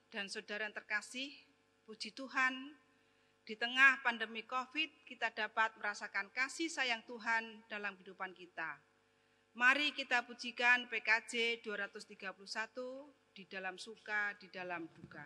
dan saudara yang terkasih, puji Tuhan, di tengah pandemi COVID kita dapat merasakan kasih sayang Tuhan dalam kehidupan kita. Mari kita pujikan PKJ 231 di dalam suka, di dalam duka.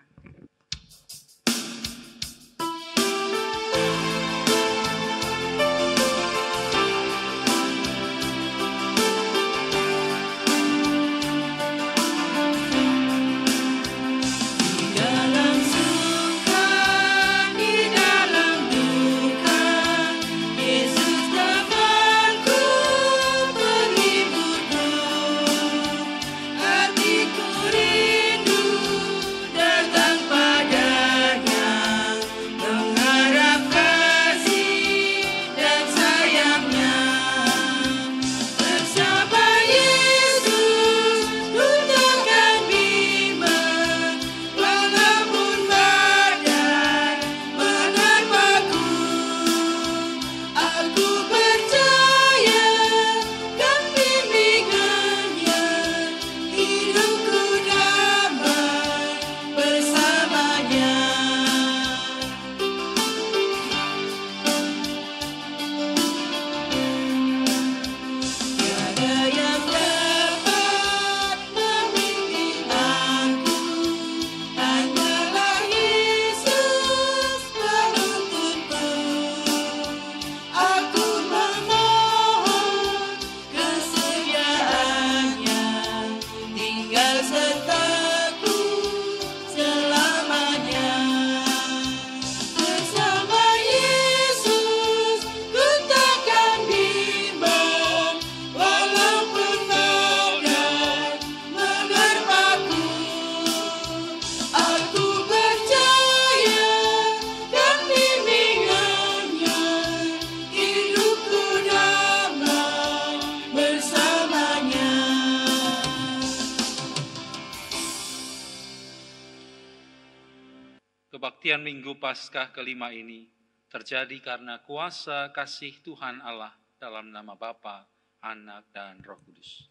Kebaktian Minggu Paskah kelima ini terjadi karena kuasa kasih Tuhan Allah dalam nama Bapa, Anak, dan Roh Kudus.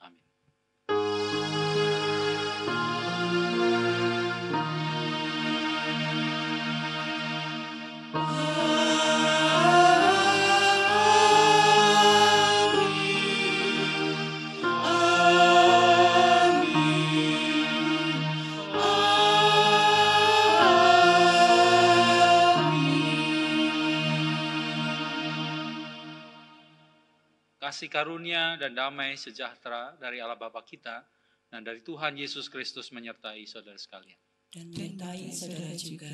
Amin. Kasih karunia dan damai sejahtera dari Allah Bapa kita dan dari Tuhan Yesus Kristus menyertai saudara sekalian. Dan menyertai saudara juga.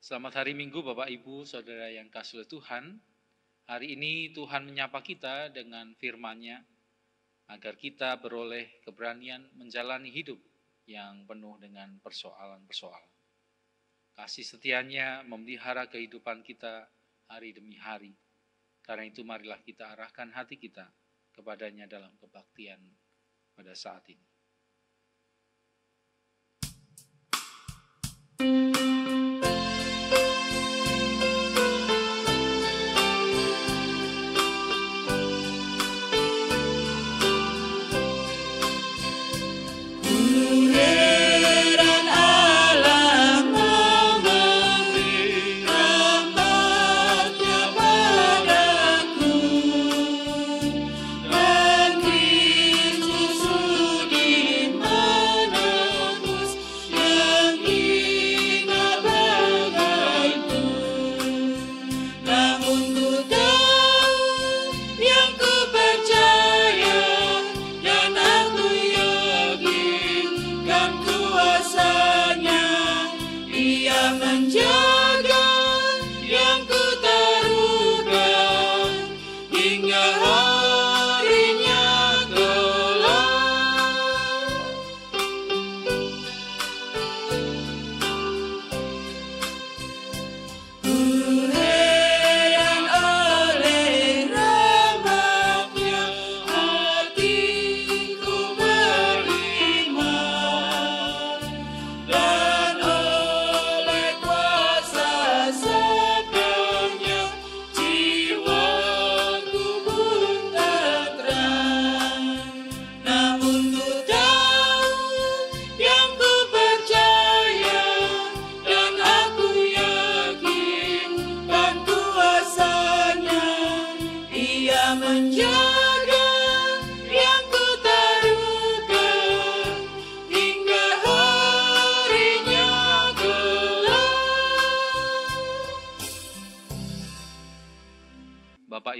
Selamat hari Minggu Bapak Ibu, saudara yang kasih oleh Tuhan. Hari ini Tuhan menyapa kita dengan firman-Nya agar kita beroleh keberanian menjalani hidup yang penuh dengan persoalan-persoalan. Kasih setia-Nya memelihara kehidupan kita hari demi hari. Karena itu marilah kita arahkan hati kita kepadanya dalam kebaktian pada saat ini. Kristus sudi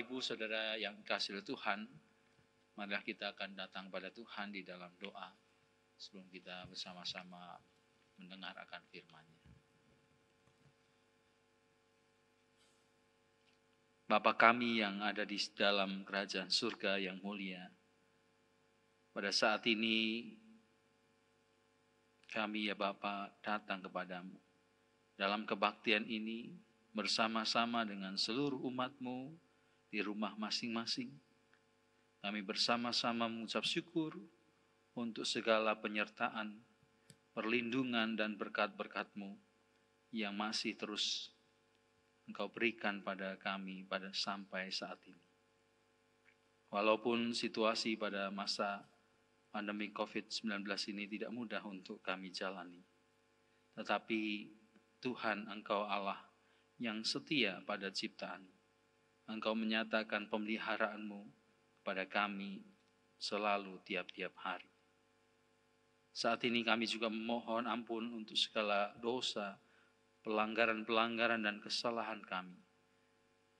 Ibu, Saudara yang dikasihi Tuhan, marilah kita akan datang pada Tuhan di dalam doa sebelum kita bersama-sama mendengar akan firman-Nya. Bapa kami yang ada di dalam kerajaan surga yang mulia, pada saat ini kami ya Bapa datang kepadamu dalam kebaktian ini bersama-sama dengan seluruh umat-Mu di rumah masing-masing. Kami bersama-sama mengucap syukur untuk segala penyertaan, perlindungan dan berkat-berkat-Mu yang masih terus Engkau berikan pada kami pada sampai saat ini. Walaupun situasi pada masa pandemi COVID-19 ini tidak mudah untuk kami jalani, tetapi Tuhan Engkau Allah yang setia pada ciptaan. Engkau menyatakan pemeliharaan-Mu kepada kami selalu tiap-tiap hari. Saat ini kami juga memohon ampun untuk segala dosa, pelanggaran-pelanggaran dan kesalahan kami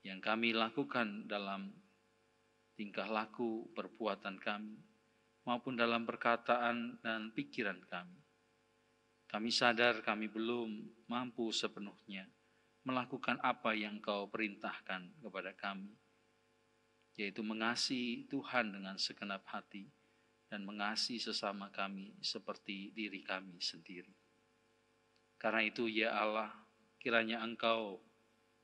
yang kami lakukan dalam tingkah laku perbuatan kami maupun dalam perkataan dan pikiran kami. Kami sadar kami belum mampu sepenuhnya melakukan apa yang Kau perintahkan kepada kami, yaitu mengasihi Tuhan dengan segenap hati dan mengasihi sesama kami seperti diri kami sendiri. Karena itu ya Allah, kiranya Engkau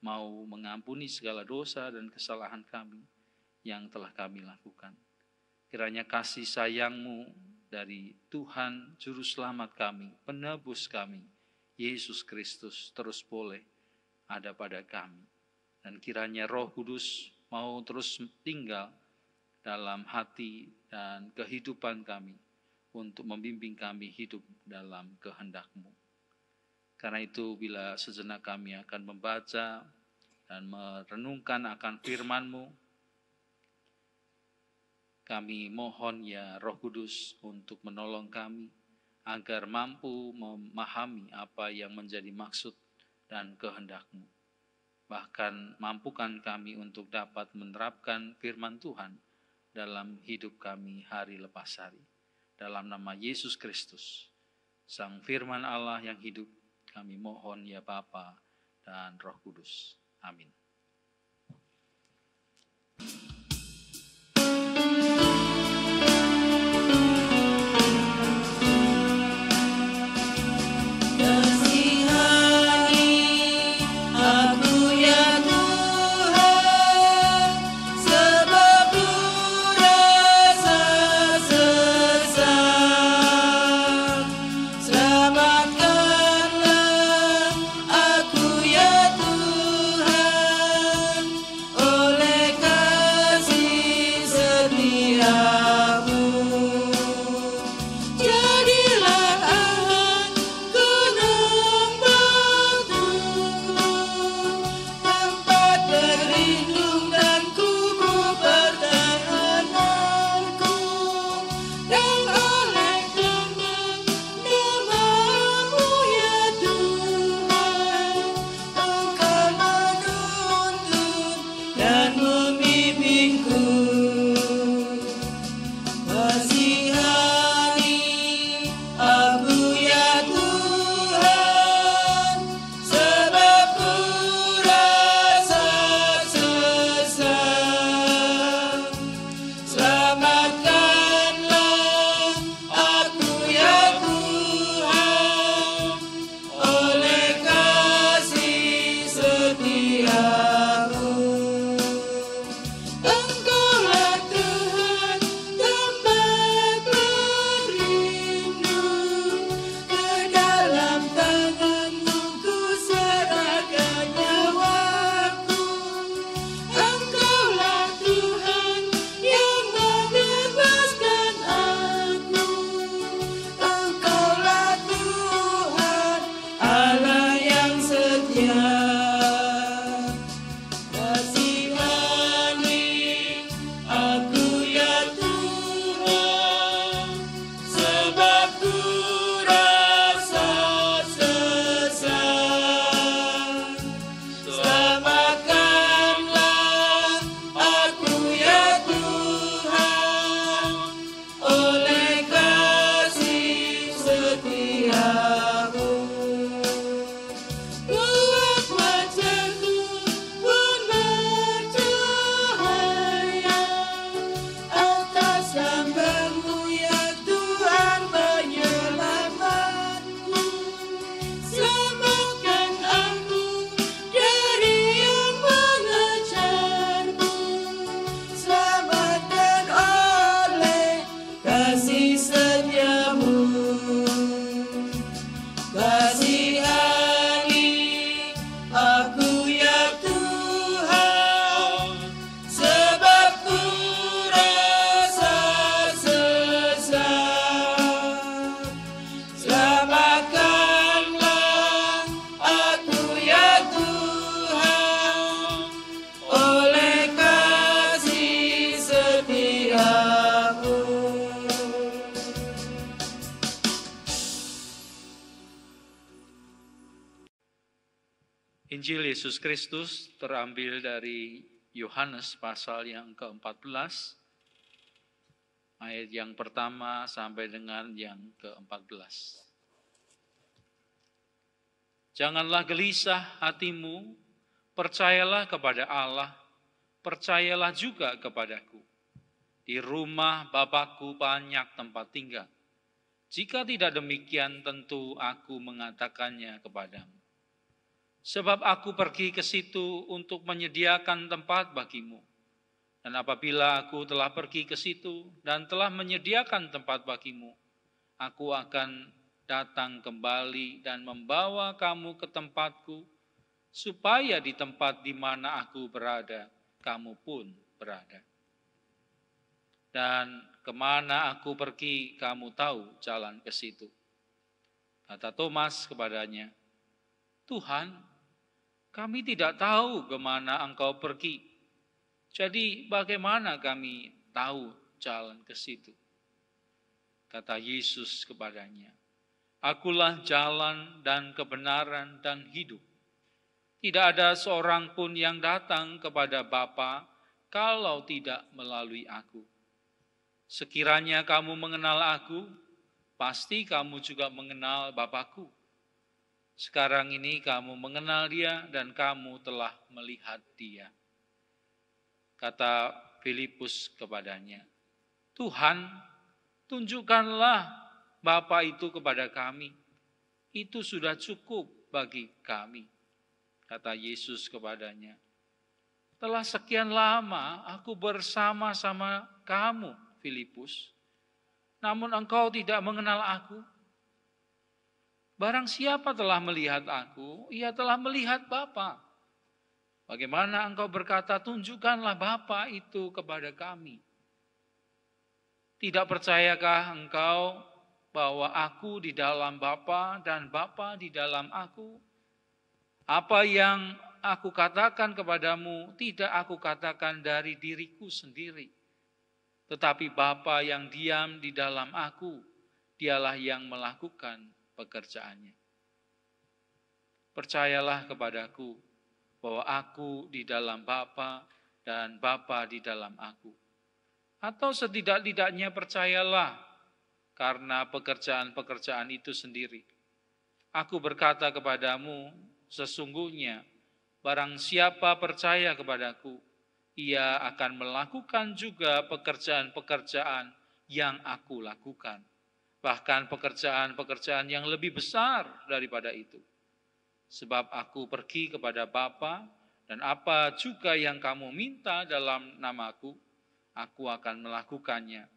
mau mengampuni segala dosa dan kesalahan kami yang telah kami lakukan. Kiranya kasih sayang-Mu dari Tuhan Juru Selamat kami, penebus kami, Yesus Kristus terus boleh ada pada kami. Dan kiranya Roh Kudus mau terus tinggal dalam hati dan kehidupan kami untuk membimbing kami hidup dalam kehendak-Mu. Karena itu bila sejenak kami akan membaca dan merenungkan akan firman-Mu, kami mohon ya Roh Kudus untuk menolong kami agar mampu memahami apa yang menjadi maksud dan kehendak-Mu. Bahkan mampukan kami untuk dapat menerapkan firman Tuhan dalam hidup kami hari lepas hari. Dalam nama Yesus Kristus, Sang Firman Allah yang hidup, kami mohon ya Bapa dan Roh Kudus. Amin. Selamatkanlah aku ya Tuhan. setiamu. Buat wajahku pun bercahaya atas nama-Mu ya Tuhan penyelamatku. Selamatkan aku dari yang mengejarku. Selamatkan oleh kasih setiamu. Kasihani aku ya Tuhan, sebab ku rasa sesat. Selamatkanlah aku ya Tuhan, oleh kasih setiamu. Injil Yesus Kristus terambil dari Yohanes pasal yang ke-14, ayat yang pertama sampai dengan yang ke-14. Janganlah gelisah hatimu, percayalah kepada Allah, percayalah juga kepadaku. Di rumah Bapakku banyak tempat tinggal. Jika tidak demikian, tentu aku mengatakannya kepadamu. Sebab aku pergi ke situ untuk menyediakan tempat bagimu. Dan apabila aku telah pergi ke situ dan telah menyediakan tempat bagimu, aku akan datang kembali dan membawa kamu ke tempatku, supaya di tempat di mana aku berada, kamu pun berada. Dan kemana aku pergi, kamu tahu jalan ke situ. Kata Thomas kepadanya, Tuhan, kami tidak tahu kemana Engkau pergi. Jadi bagaimana kami tahu jalan ke situ? Kata Yesus kepadanya, Akulah jalan dan kebenaran dan hidup. Tidak ada seorang pun yang datang kepada Bapa kalau tidak melalui aku. Sekiranya kamu mengenal aku, pasti kamu juga mengenal Bapa-Ku. Sekarang ini kamu mengenal Dia dan kamu telah melihat Dia. Kata Filipus kepadanya, Tuhan, tunjukkanlah Bapa itu kepada kami. Itu sudah cukup bagi kami. Kata Yesus kepadanya, telah sekian lama aku bersama-sama kamu, Filipus, namun engkau tidak mengenal aku. Barang siapa telah melihat aku, ia telah melihat Bapa. Bagaimana engkau berkata, tunjukkanlah Bapa itu kepada kami. Tidak percayakah engkau bahwa aku di dalam Bapa dan Bapa di dalam aku? Apa yang aku katakan kepadamu, tidak aku katakan dari diriku sendiri. Tetapi Bapa yang diam di dalam aku, dialah yang melakukan pekerjaannya. Percayalah kepadaku bahwa aku di dalam Bapa dan Bapa di dalam aku. Atau setidak-tidaknya percayalah karena pekerjaan-pekerjaan itu sendiri. Aku berkata kepadamu, sesungguhnya barang siapa percaya kepadaku, ia akan melakukan juga pekerjaan-pekerjaan yang aku lakukan. Bahkan pekerjaan-pekerjaan yang lebih besar daripada itu. Sebab aku pergi kepada Bapa, dan apa juga yang kamu minta dalam namaku, aku akan melakukannya.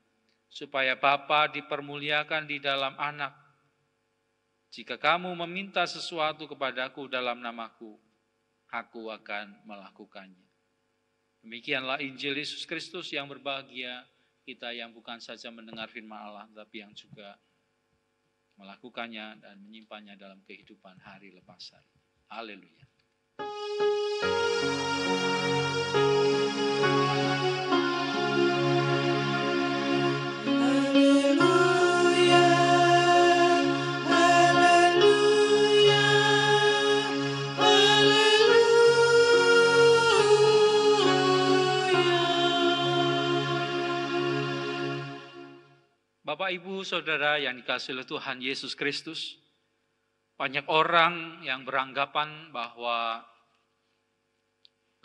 Supaya Bapa dipermuliakan di dalam Anak. Jika kamu meminta sesuatu kepadaku dalam namaku, aku akan melakukannya. Demikianlah Injil Yesus Kristus yang berbahagia, kita yang bukan saja mendengar firman Allah, tapi yang juga melakukannya dan menyimpannya dalam kehidupan hari lepas hari. Haleluya. Bapak, Ibu, Saudara yang dikasihi oleh Tuhan Yesus Kristus, banyak orang yang beranggapan bahwa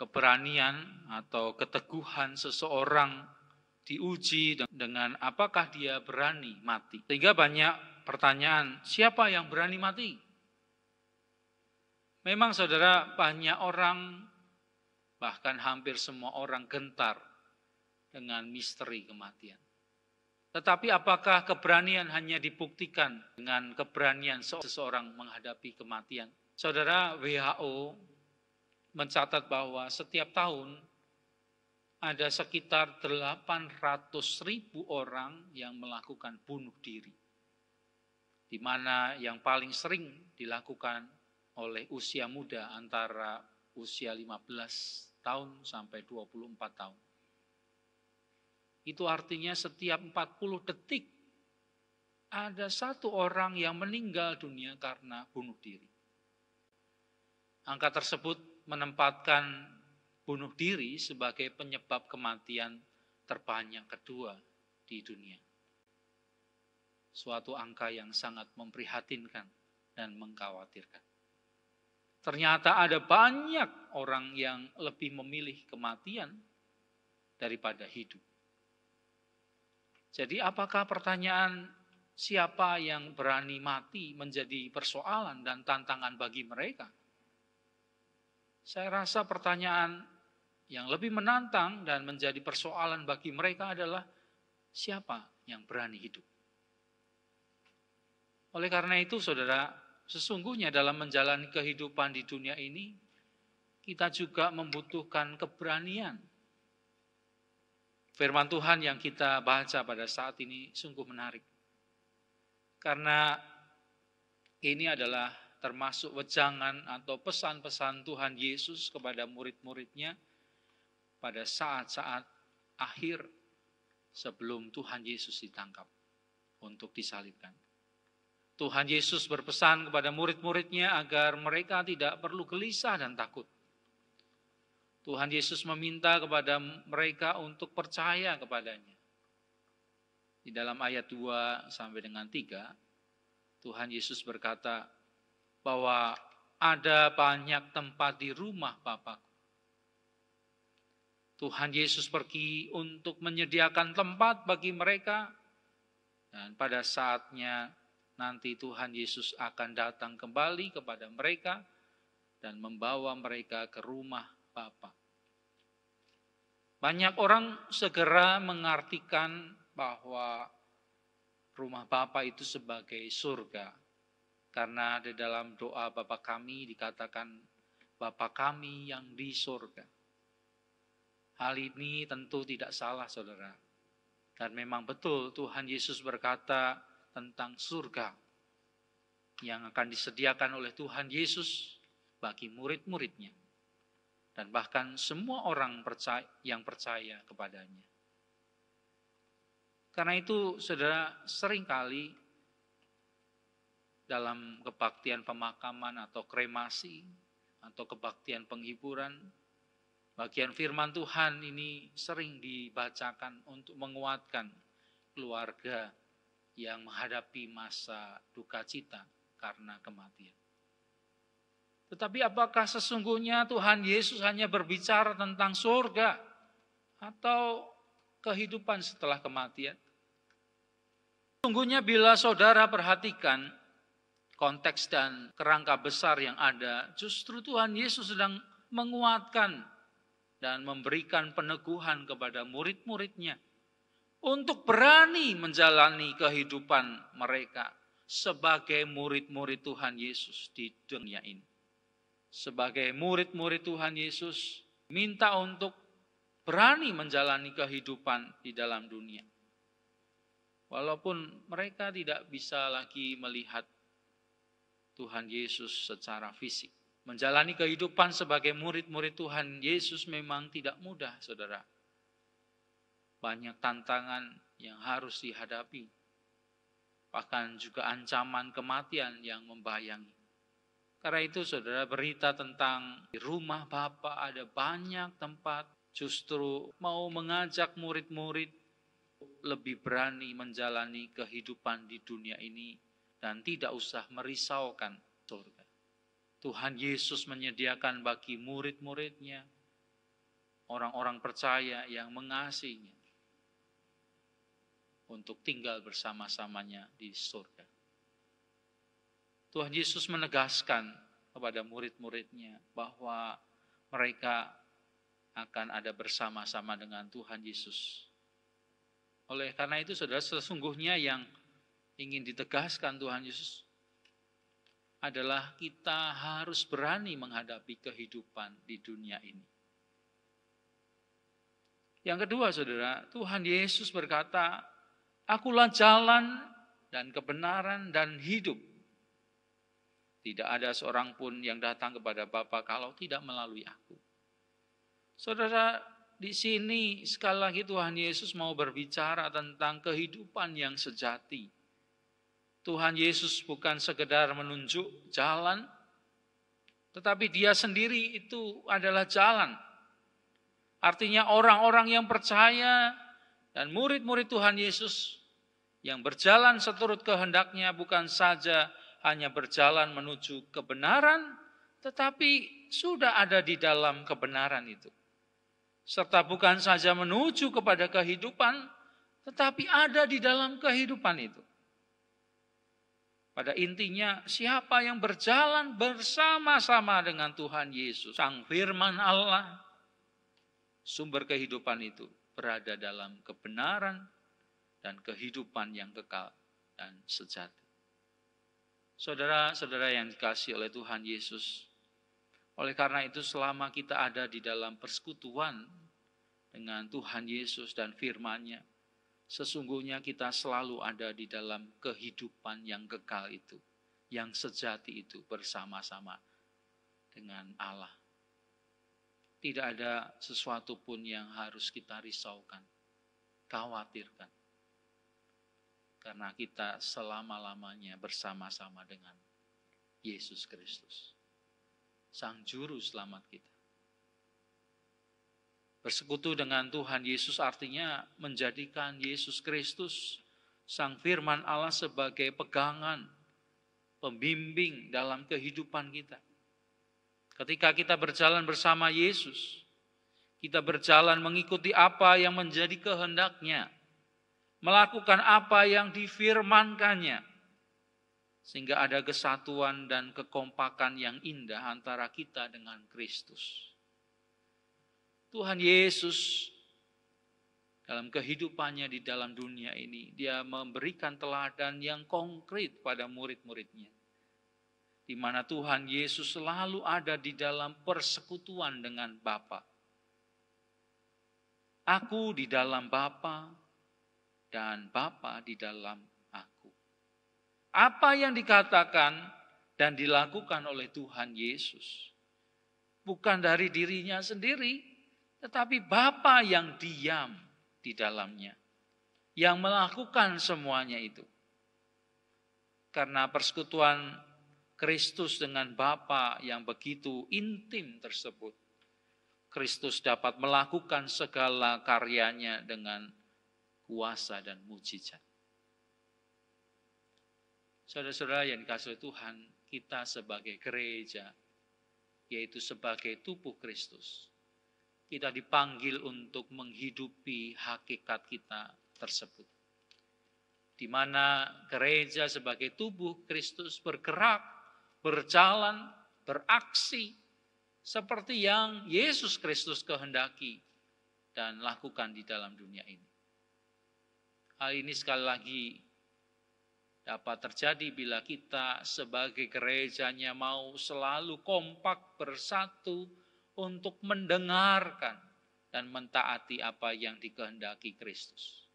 keberanian atau keteguhan seseorang diuji dengan apakah dia berani mati. Sehingga banyak pertanyaan, siapa yang berani mati? Memang saudara, banyak orang, bahkan hampir semua orang gentar dengan misteri kematian. Tetapi apakah keberanian hanya dibuktikan dengan keberanian seseorang menghadapi kematian? Saudara, WHO mencatat bahwa setiap tahun ada sekitar 800.000 orang yang melakukan bunuh diri. Di mana yang paling sering dilakukan oleh usia muda antara usia 15 tahun sampai 24 tahun. Itu artinya setiap 40 detik ada satu orang yang meninggal dunia karena bunuh diri. Angka tersebut menempatkan bunuh diri sebagai penyebab kematian terbanyak kedua di dunia. Suatu angka yang sangat memprihatinkan dan mengkhawatirkan. Ternyata ada banyak orang yang lebih memilih kematian daripada hidup. Jadi apakah pertanyaan siapa yang berani mati menjadi persoalan dan tantangan bagi mereka? Saya rasa pertanyaan yang lebih menantang dan menjadi persoalan bagi mereka adalah siapa yang berani hidup. Oleh karena itu, saudara, sesungguhnya dalam menjalani kehidupan di dunia ini, kita juga membutuhkan keberanian. Firman Tuhan yang kita baca pada saat ini sungguh menarik. Karena ini adalah termasuk wejangan atau pesan-pesan Tuhan Yesus kepada murid-muridnya pada saat-saat akhir sebelum Tuhan Yesus ditangkap untuk disalibkan. Tuhan Yesus berpesan kepada murid-muridnya agar mereka tidak perlu gelisah dan takut. Tuhan Yesus meminta kepada mereka untuk percaya kepadanya. Di dalam ayat 2 sampai dengan 3, Tuhan Yesus berkata bahwa ada banyak tempat di rumah Bapa-Ku. Tuhan Yesus pergi untuk menyediakan tempat bagi mereka, dan pada saatnya nanti Tuhan Yesus akan datang kembali kepada mereka dan membawa mereka ke rumah Bapa. Banyak orang segera mengartikan bahwa rumah Bapa itu sebagai surga. Karena di dalam doa Bapa kami dikatakan Bapa kami yang di surga. Hal ini tentu tidak salah, saudara. Dan memang betul Tuhan Yesus berkata tentang surga yang akan disediakan oleh Tuhan Yesus bagi murid-muridnya dan bahkan semua orang yang percaya kepadanya. Karena itu, saudara, seringkali dalam kebaktian pemakaman atau kremasi atau kebaktian penghiburan, bagian firman Tuhan ini sering dibacakan untuk menguatkan keluarga yang menghadapi masa duka cita karena kematian. Tetapi apakah sesungguhnya Tuhan Yesus hanya berbicara tentang surga atau kehidupan setelah kematian? Sesungguhnya bila saudara perhatikan konteks dan kerangka besar yang ada, justru Tuhan Yesus sedang menguatkan dan memberikan peneguhan kepada murid-muridnya untuk berani menjalani kehidupan mereka sebagai murid-murid Tuhan Yesus di dunia ini. Sebagai murid-murid Tuhan Yesus, minta untuk berani menjalani kehidupan di dalam dunia. Walaupun mereka tidak bisa lagi melihat Tuhan Yesus secara fisik. Menjalani kehidupan sebagai murid-murid Tuhan Yesus memang tidak mudah, saudara. Banyak tantangan yang harus dihadapi. Bahkan juga ancaman kematian yang membayangi. Karena itu, saudara, berita tentang di rumah Bapa ada banyak tempat, justru mau mengajak murid-murid lebih berani menjalani kehidupan di dunia ini dan tidak usah merisaukan surga. Tuhan Yesus menyediakan bagi murid-muridnya, orang-orang percaya yang mengasihinya, untuk tinggal bersama-samanya di surga. Tuhan Yesus menegaskan kepada murid-muridnya bahwa mereka akan ada bersama-sama dengan Tuhan Yesus. Oleh karena itu, saudara, sesungguhnya yang ingin ditegaskan Tuhan Yesus adalah kita harus berani menghadapi kehidupan di dunia ini. Yang kedua, saudara, Tuhan Yesus berkata, "Akulah jalan dan kebenaran dan hidup. Tidak ada seorang pun yang datang kepada Bapa kalau tidak melalui aku." Saudara, di sini sekali lagi Tuhan Yesus mau berbicara tentang kehidupan yang sejati. Tuhan Yesus bukan sekedar menunjuk jalan, tetapi Dia sendiri itu adalah jalan. Artinya orang-orang yang percaya dan murid-murid Tuhan Yesus yang berjalan seturut kehendaknya bukan saja hanya berjalan menuju kebenaran, tetapi sudah ada di dalam kebenaran itu. Serta bukan saja menuju kepada kehidupan, tetapi ada di dalam kehidupan itu. Pada intinya, siapa yang berjalan bersama-sama dengan Tuhan Yesus, Sang Firman Allah, sumber kehidupan itu berada dalam kebenaran dan kehidupan yang kekal dan sejati. Saudara-saudara yang dikasihi oleh Tuhan Yesus, oleh karena itu selama kita ada di dalam persekutuan dengan Tuhan Yesus dan firman-Nya, sesungguhnya kita selalu ada di dalam kehidupan yang kekal itu, yang sejati itu bersama-sama dengan Allah. Tidak ada sesuatu pun yang harus kita risaukan, khawatirkan. Karena kita selama-lamanya bersama-sama dengan Yesus Kristus, Sang Juru Selamat kita. Bersekutu dengan Tuhan Yesus artinya menjadikan Yesus Kristus, Sang Firman Allah sebagai pegangan, pembimbing dalam kehidupan kita. Ketika kita berjalan bersama Yesus, kita berjalan mengikuti apa yang menjadi kehendak-Nya, melakukan apa yang difirmankannya, sehingga ada kesatuan dan kekompakan yang indah antara kita dengan Kristus. Tuhan Yesus dalam kehidupannya di dalam dunia ini, Dia memberikan teladan yang konkret pada murid-muridnya. Di mana Tuhan Yesus selalu ada di dalam persekutuan dengan Bapa. Aku di dalam Bapa dan Bapa di dalam aku. Apa yang dikatakan dan dilakukan oleh Tuhan Yesus bukan dari dirinya sendiri, tetapi Bapa yang diam di dalamnya, yang melakukan semuanya itu. Karena persekutuan Kristus dengan Bapa yang begitu intim tersebut, Kristus dapat melakukan segala karyanya dengan kuasa dan mujizat. Saudara-saudara yang dikasihi Tuhan, kita sebagai gereja, yaitu sebagai tubuh Kristus, kita dipanggil untuk menghidupi hakikat kita tersebut. Di mana gereja sebagai tubuh Kristus bergerak, berjalan, beraksi seperti yang Yesus Kristus kehendaki dan lakukan di dalam dunia ini. Hal ini sekali lagi dapat terjadi bila kita sebagai gerejanya mau selalu kompak bersatu untuk mendengarkan dan mentaati apa yang dikehendaki Kristus,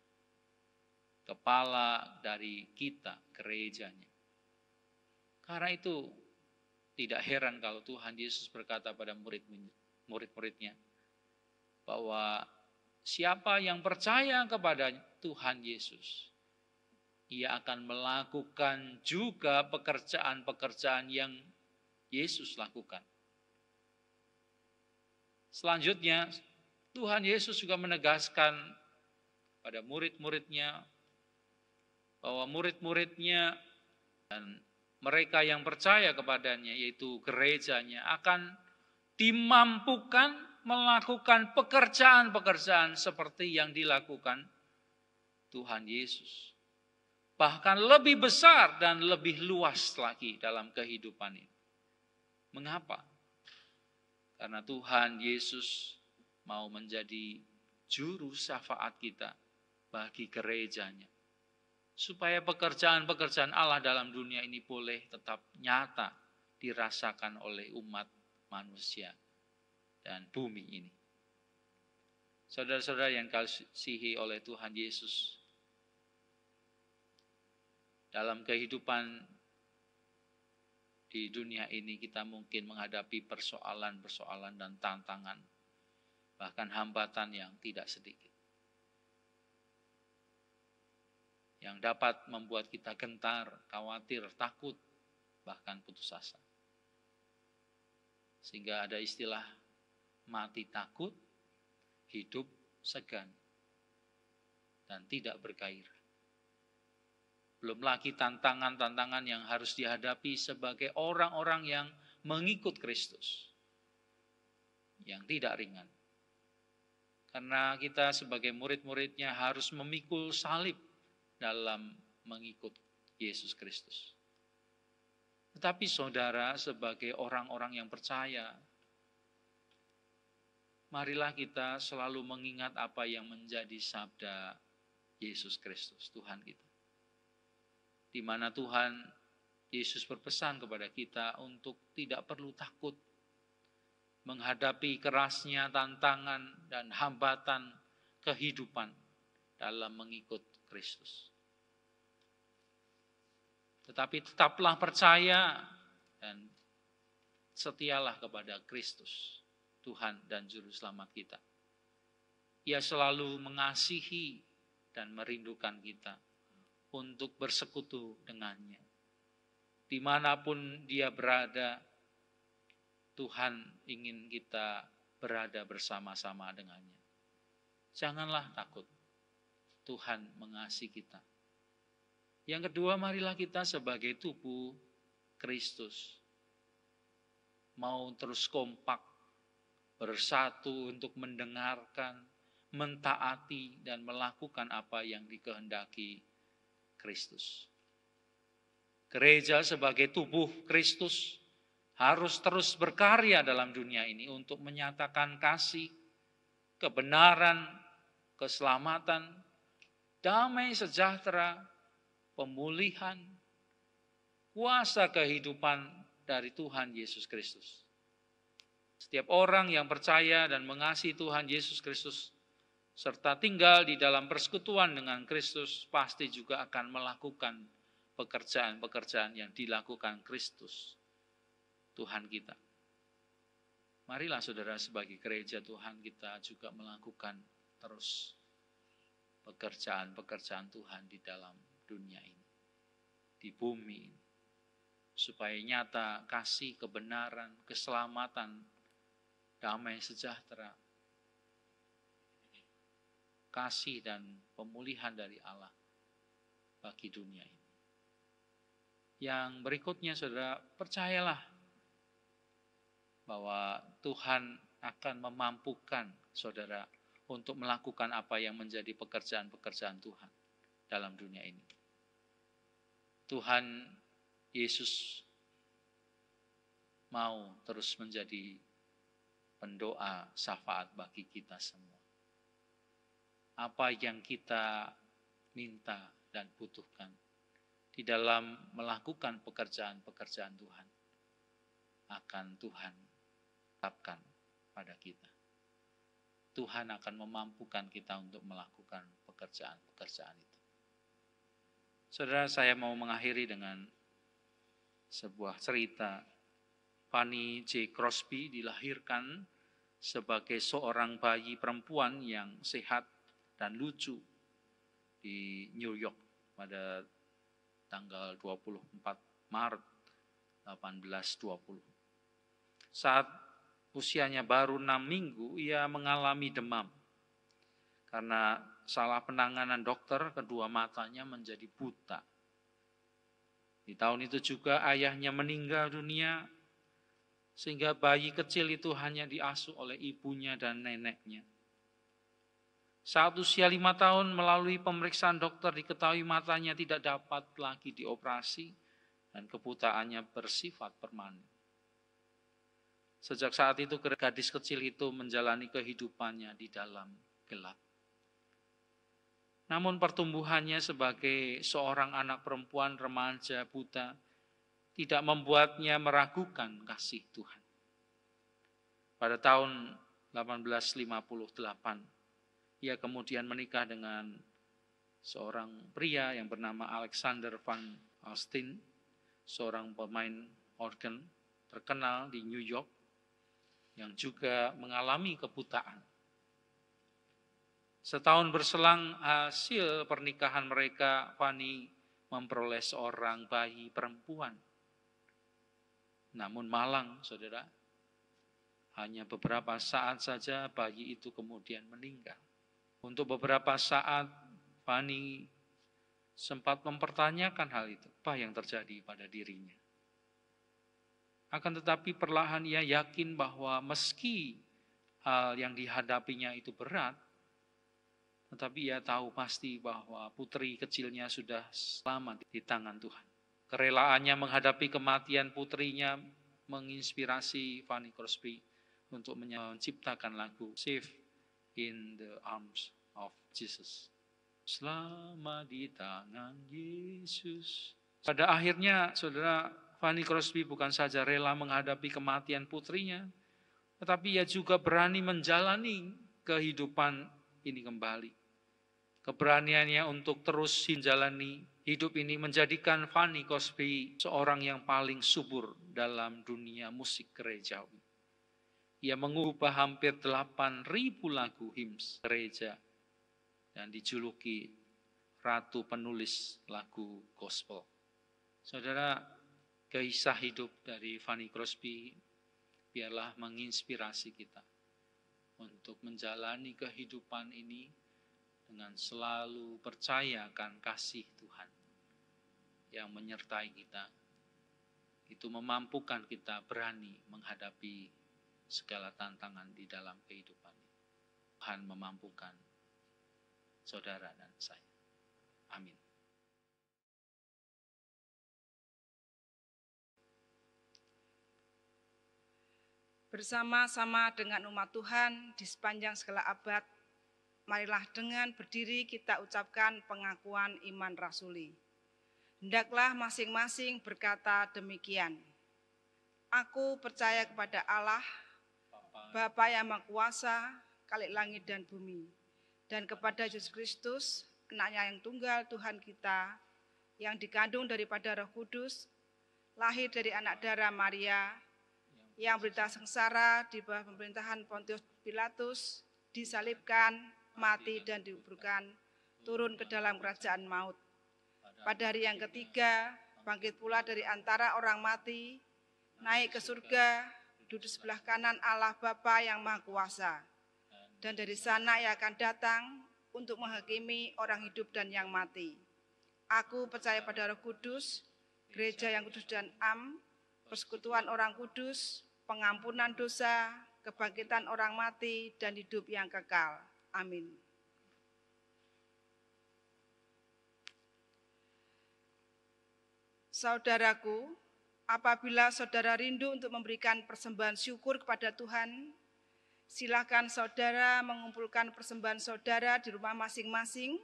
kepala dari kita, gerejanya. Karena itu tidak heran kalau Tuhan Yesus berkata pada murid-muridnya bahwa siapa yang percaya kepada Tuhan Yesus, ia akan melakukan juga pekerjaan-pekerjaan yang Yesus lakukan. Selanjutnya, Tuhan Yesus juga menegaskan pada murid-muridnya, bahwa murid-muridnya dan mereka yang percaya kepadanya, yaitu gerejanya, akan dimampukan melakukan pekerjaan-pekerjaan seperti yang dilakukan Tuhan Yesus. Bahkan lebih besar dan lebih luas lagi dalam kehidupan ini. Mengapa? Karena Tuhan Yesus mau menjadi juru syafaat kita bagi gerejanya. Supaya pekerjaan-pekerjaan Allah dalam dunia ini boleh tetap nyata dirasakan oleh umat manusia dan bumi ini. Saudara-saudara yang kasihi oleh Tuhan Yesus, dalam kehidupan di dunia ini kita mungkin menghadapi persoalan-persoalan dan tantangan, bahkan hambatan yang tidak sedikit, yang dapat membuat kita gentar, khawatir, takut, bahkan putus asa. Sehingga ada istilah mati takut, hidup segan, dan tidak bergairah. Belum lagi tantangan-tantangan yang harus dihadapi sebagai orang-orang yang mengikut Kristus, yang tidak ringan. Karena kita sebagai murid-muridnya harus memikul salib dalam mengikut Yesus Kristus. Tetapi saudara, sebagai orang-orang yang percaya, marilah kita selalu mengingat apa yang menjadi sabda Yesus Kristus, Tuhan kita. Di mana Tuhan Yesus berpesan kepada kita untuk tidak perlu takut menghadapi kerasnya tantangan dan hambatan kehidupan dalam mengikut Kristus. Tetapi tetaplah percaya dan setialah kepada Kristus, Tuhan dan Juru Selamat kita. Ia selalu mengasihi dan merindukan kita untuk bersekutu dengannya. Dimanapun dia berada, Tuhan ingin kita berada bersama-sama dengannya. Janganlah takut, Tuhan mengasihi kita. Yang kedua, marilah kita sebagai tubuh Kristus mau terus kompak, bersatu untuk mendengarkan, mentaati, dan melakukan apa yang dikehendaki Kristus. Gereja sebagai tubuh Kristus harus terus berkarya dalam dunia ini untuk menyatakan kasih, kebenaran, keselamatan, damai sejahtera, pemulihan, kuasa kehidupan dari Tuhan Yesus Kristus. Setiap orang yang percaya dan mengasihi Tuhan Yesus Kristus serta tinggal di dalam persekutuan dengan Kristus pasti juga akan melakukan pekerjaan-pekerjaan yang dilakukan Kristus, Tuhan kita. Marilah saudara sebagai gereja Tuhan kita juga melakukan terus pekerjaan-pekerjaan Tuhan di dalam dunia ini, di bumi ini, supaya nyata kasih, kebenaran, keselamatan, damai sejahtera, kasih dan pemulihan dari Allah bagi dunia ini. Yang berikutnya saudara, percayalah bahwa Tuhan akan memampukan saudara untuk melakukan apa yang menjadi pekerjaan-pekerjaan Tuhan dalam dunia ini. Tuhan Yesus mau terus menjadi pendoa syafaat bagi kita semua. Apa yang kita minta dan butuhkan di dalam melakukan pekerjaan-pekerjaan Tuhan akan Tuhan tetapkan pada kita. Tuhan akan memampukan kita untuk melakukan pekerjaan-pekerjaan itu. Saudara, saya mau mengakhiri dengan sebuah cerita. Fanny J. Crosby dilahirkan sebagai seorang bayi perempuan yang sehat dan lucu di New York pada tanggal 24 Maret 1820. Saat usianya baru 6 minggu, ia mengalami demam. Karena salah penanganan dokter, kedua matanya menjadi buta. Di tahun itu juga ayahnya meninggal dunia, sehingga bayi kecil itu hanya diasuh oleh ibunya dan neneknya. Saat usia 5 tahun melalui pemeriksaan dokter diketahui matanya tidak dapat lagi dioperasi dan kebutaannya bersifat permanen. Sejak saat itu gadis kecil itu menjalani kehidupannya di dalam gelap. Namun pertumbuhannya sebagai seorang anak perempuan remaja buta tidak membuatnya meragukan kasih Tuhan. Pada tahun 1858, ia kemudian menikah dengan seorang pria yang bernama Alexander van Alstine, seorang pemain organ terkenal di New York yang juga mengalami kebutaan. Setahun berselang hasil pernikahan mereka, Fanny memperoleh seorang bayi perempuan. Namun malang, saudara, hanya beberapa saat saja bayi itu kemudian meninggal. Untuk beberapa saat, Fanny sempat mempertanyakan hal itu, apa yang terjadi pada dirinya. Akan tetapi perlahan ia yakin bahwa meski hal yang dihadapinya itu berat, tetapi ia tahu pasti bahwa putri kecilnya sudah selamat di tangan Tuhan. Kerelaannya menghadapi kematian putrinya menginspirasi Fanny Crosby untuk menciptakan lagu Safe in the Arms of Jesus. Selamat di tangan Yesus. Pada akhirnya, saudara, Fanny Crosby bukan saja rela menghadapi kematian putrinya, tetapi ia juga berani menjalani kehidupan ini kembali. Keberaniannya untuk terus menjalani hidup ini menjadikan Fanny Crosby seorang yang paling subur dalam dunia musik gerejawi. Ia mengubah hampir 8.000 lagu hymns gereja dan dijuluki Ratu Penulis Lagu Gospel. Saudara, kisah hidup dari Fanny Crosby biarlah menginspirasi kita untuk menjalani kehidupan ini dengan selalu percaya akan kasih Tuhan yang menyertai kita. Itu memampukan kita berani menghadapi segala tantangan di dalam kehidupan ini. Tuhan memampukan saudara dan saya. Amin. Bersama-sama dengan umat Tuhan di sepanjang segala abad, marilah dengan berdiri kita ucapkan pengakuan iman rasuli. Hendaklah masing-masing berkata demikian. Aku percaya kepada Allah, Bapa yang Maha Kuasa, Khalik langit dan bumi, dan kepada Yesus Kristus, Anaknya yang tunggal Tuhan kita, yang dikandung daripada Roh Kudus, lahir dari anak darah Maria, yang berita sengsara di bawah pemerintahan Pontius Pilatus, disalibkan, mati dan dikuburkan, turun ke dalam kerajaan maut. Pada hari yang ketiga, bangkit pula dari antara orang mati, naik ke surga, duduk sebelah kanan Allah Bapa yang Maha Kuasa. Dan dari sana ia akan datang untuk menghakimi orang hidup dan yang mati. Aku percaya pada Roh Kudus, gereja yang kudus dan am, persekutuan orang kudus, pengampunan dosa, kebangkitan orang mati, dan hidup yang kekal. Amin. Saudaraku, apabila saudara rindu untuk memberikan persembahan syukur kepada Tuhan, silakan saudara mengumpulkan persembahan saudara di rumah masing-masing,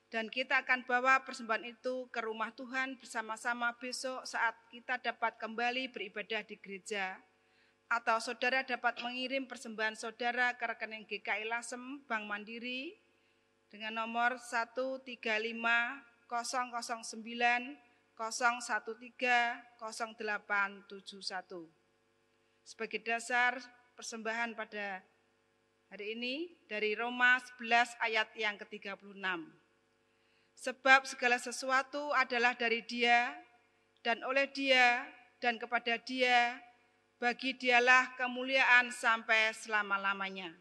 dan kita akan bawa persembahan itu ke rumah Tuhan bersama-sama besok saat kita dapat kembali beribadah di gereja. Atau saudara dapat mengirim persembahan saudara ke rekening GKI Lasem Bank Mandiri dengan nomor 1350901300871. Sebagai dasar persembahan pada hari ini dari Roma 11 ayat yang ke-36. Sebab segala sesuatu adalah dari Dia, dan oleh Dia, dan kepada Dia, bagi Dialah kemuliaan sampai selama-lamanya.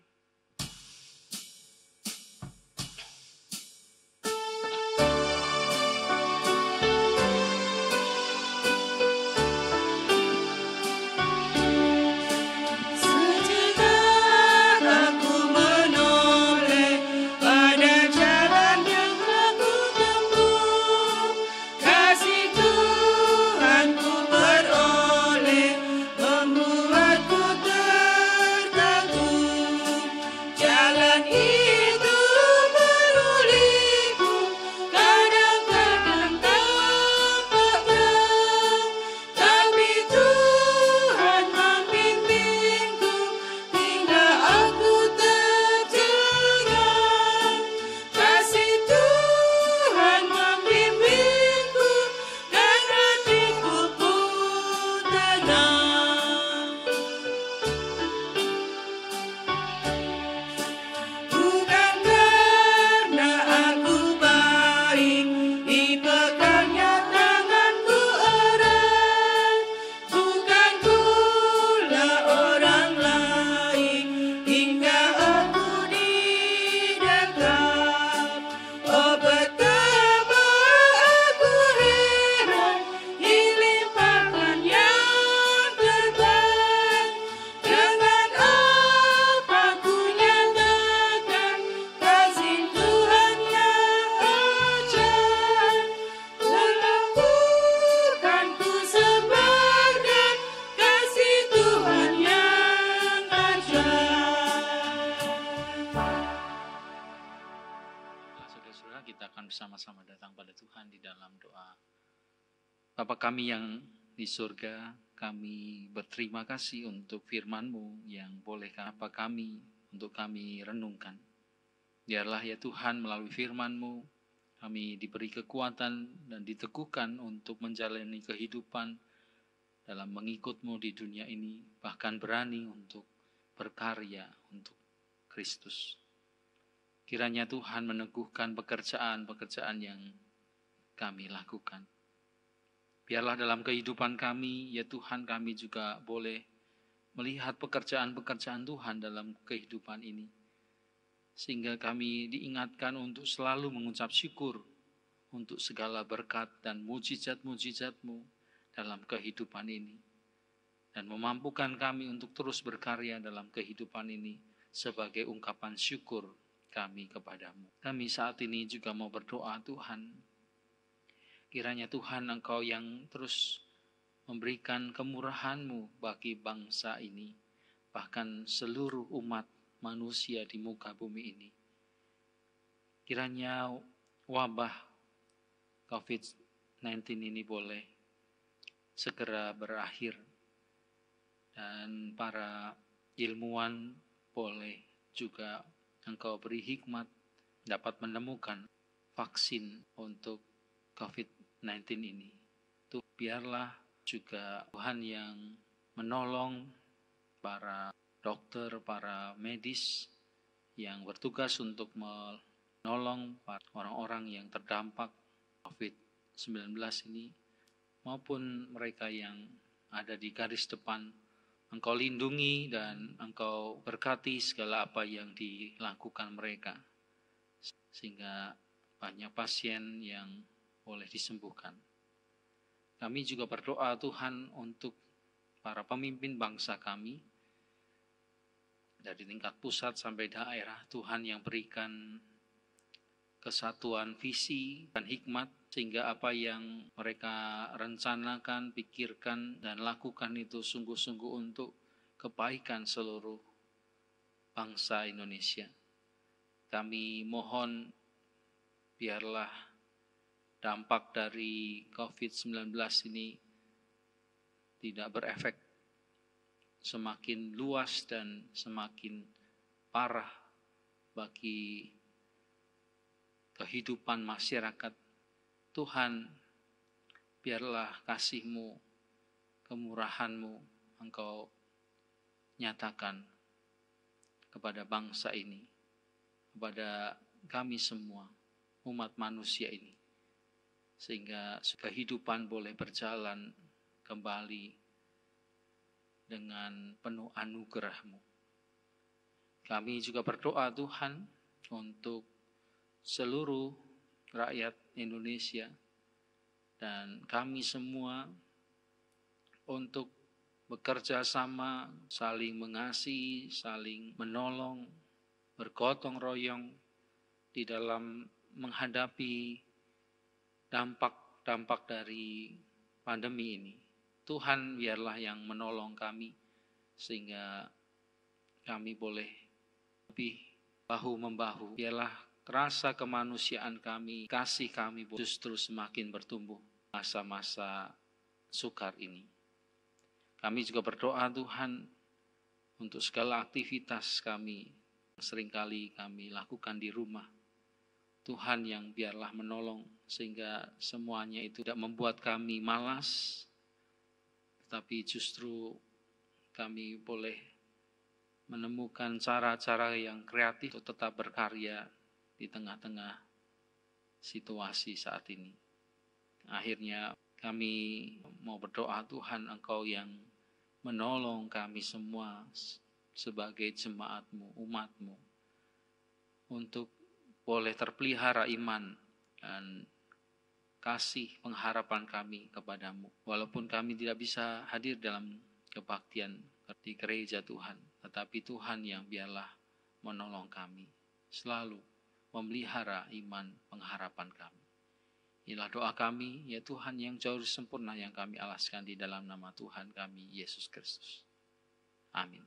Bapa kami yang di surga, kami berterima kasih untuk firman-Mu yang boleh kami untuk kami renungkan. Biarlah ya Tuhan melalui firman-Mu kami diberi kekuatan dan diteguhkan untuk menjalani kehidupan dalam mengikut-Mu di dunia ini, bahkan berani untuk berkarya untuk Kristus. Kiranya Tuhan meneguhkan pekerjaan-pekerjaan yang kami lakukan. Biarlah dalam kehidupan kami, ya Tuhan, kami juga boleh melihat pekerjaan-pekerjaan Tuhan dalam kehidupan ini. Sehingga kami diingatkan untuk selalu mengucap syukur untuk segala berkat dan mujizat-mujizat-Mu dalam kehidupan ini. Dan memampukan kami untuk terus berkarya dalam kehidupan ini sebagai ungkapan syukur kami kepadamu. Kami saat ini juga mau berdoa, Tuhan, kiranya Tuhan Engkau yang terus memberikan kemurahan-Mu bagi bangsa ini, bahkan seluruh umat manusia di muka bumi ini. Kiranya wabah COVID-19 ini boleh segera berakhir, dan para ilmuwan boleh juga Engkau beri hikmat dapat menemukan vaksin untuk COVID-19 ini. Tuh, biarlah juga Tuhan yang menolong para dokter, para medis yang bertugas untuk menolong orang-orang yang terdampak COVID-19 ini, maupun mereka yang ada di garis depan. Engkau lindungi dan Engkau berkati segala apa yang dilakukan mereka, sehingga banyak pasien yang boleh disembuhkan. Kami juga berdoa Tuhan untuk para pemimpin bangsa kami, dari tingkat pusat sampai daerah. Tuhan yang berikan kesatuan visi dan hikmat, sehingga apa yang mereka rencanakan, pikirkan, dan lakukan itu sungguh-sungguh untuk kebaikan seluruh bangsa Indonesia. Kami mohon biarlah dampak dari COVID-19 ini tidak berefek semakin luas dan semakin parah bagi kehidupan masyarakat. Tuhan, biarlah kasih-Mu, kemurahan-Mu Engkau nyatakan kepada bangsa ini, kepada kami semua, umat manusia ini, sehingga kehidupan boleh berjalan kembali dengan penuh anugerah-Mu. Kami juga berdoa Tuhan untuk seluruh rakyat Indonesia dan kami semua untuk bekerja sama, saling mengasihi, saling menolong, bergotong royong di dalam menghadapi dampak-dampak dari pandemi ini. Tuhan biarlah yang menolong kami sehingga kami boleh lebih bahu-membahu. Biarlah rasa kemanusiaan kami, kasih kami justru semakin bertumbuh masa-masa sukar ini. Kami juga berdoa Tuhan untuk segala aktivitas kami yang seringkali kami lakukan di rumah. Tuhan yang biarlah menolong sehingga semuanya itu tidak membuat kami malas, tetapi justru kami boleh menemukan cara-cara yang kreatif untuk tetap berkarya di tengah-tengah situasi saat ini. Akhirnya kami mau berdoa Tuhan, Engkau yang menolong kami semua sebagai jemaat-Mu, umat-Mu, untuk boleh terpelihara iman dan kasih pengharapan kami kepadamu. Walaupun kami tidak bisa hadir dalam kebaktian di gereja Tuhan, tetapi Tuhan yang biarlah menolong kami, selalu memelihara iman pengharapan kami. Inilah doa kami, ya Tuhan yang jauh sempurna yang kami alaskan di dalam nama Tuhan kami, Yesus Kristus. Amin.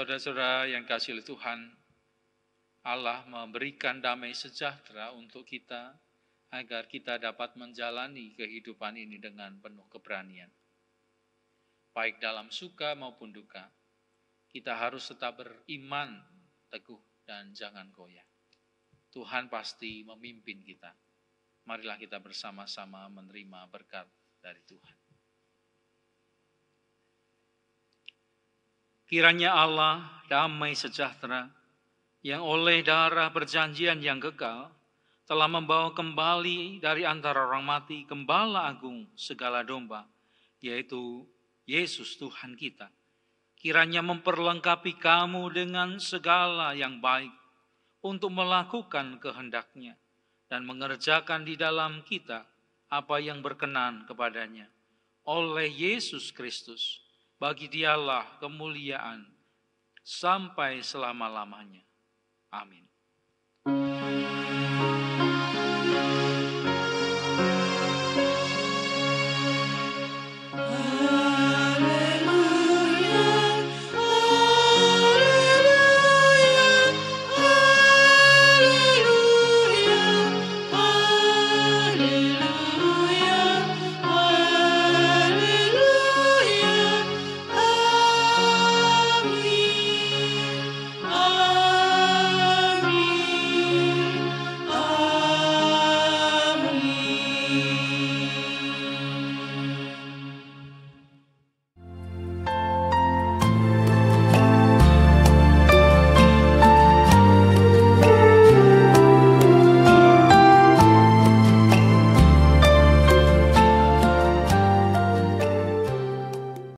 Saudara-saudara yang kasih oleh Tuhan, Allah memberikan damai sejahtera untuk kita agar kita dapat menjalani kehidupan ini dengan penuh keberanian. Baik dalam suka maupun duka, kita harus tetap beriman teguh dan jangan goyah. Tuhan pasti memimpin kita. Marilah kita bersama-sama menerima berkat dari Tuhan. Kiranya Allah damai sejahtera yang oleh darah perjanjian yang kekal telah membawa kembali dari antara orang mati Gembala Agung segala domba, yaitu Yesus Tuhan kita. Kiranya memperlengkapi kamu dengan segala yang baik untuk melakukan kehendak-Nya dan mengerjakan di dalam kita apa yang berkenan kepadanya. Oleh Yesus Kristus, bagi Dialah kemuliaan sampai selama-lamanya. Amin.